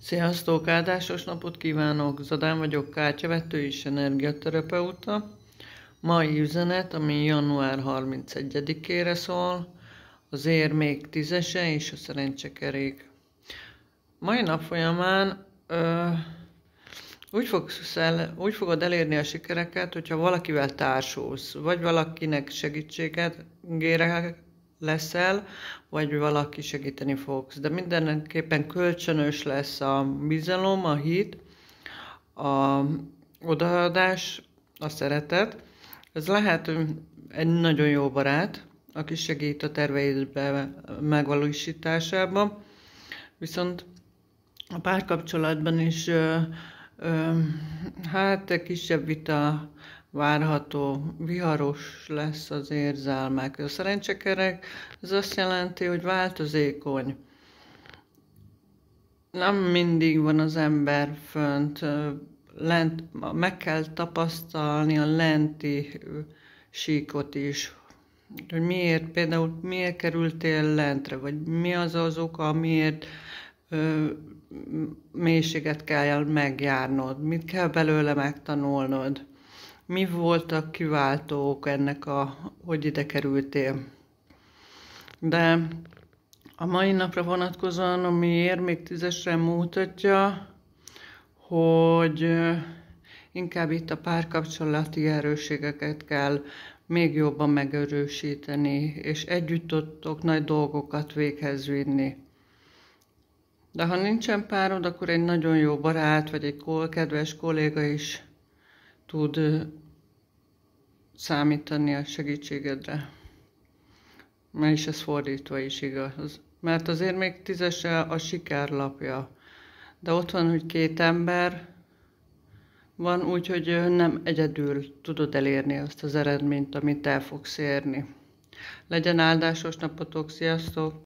Sziasztok! Áldásos napot kívánok! Zadán vagyok, kártyavető és energiaterapeuta. Mai üzenet, ami január 31-ére szól, az érmék 10-ese és a szerencsekerék. Mai nap folyamán úgy fogod elérni a sikereket, hogyha valakivel társulsz, vagy valakinek segítségére leszel, vagy valaki segíteni fogsz. De mindenképpen kölcsönös lesz a bizalom, a hit, a odaadás, a szeretet. Ez lehet egy nagyon jó barát, aki segít a terveidbe megvalósításában, viszont a párkapcsolatban is egy kisebb vita várható, viharos lesz az érzelmek. A szerencsekerek, ez azt jelenti, hogy változékony. Nem mindig van az ember fönt, lent, meg kell tapasztalni a lenti síkot is. Hogy miért kerültél lentre, vagy mi az oka, miért mélységet kell megjárnod, mit kell belőle megtanulnod, mi voltak kiváltók ennek, hogy ide kerültél. De a mai napra vonatkozóan, ami még 10-esre mutatja, hogy inkább itt a párkapcsolati erősségeket kell még jobban megerősíteni, és együtt tudtok nagy dolgokat véghez vinni. De ha nincsen párod, akkor egy nagyon jó barát, vagy egy kedves kolléga is tud számítani a segítségedre. És ez fordítva is igaz. Mert azért még 10-ese a sikerlapja. De ott van, hogy 2 ember van, úgyhogy nem egyedül tudod elérni azt az eredményt, amit el fogsz érni. Legyen áldásos napotok, sziasztok!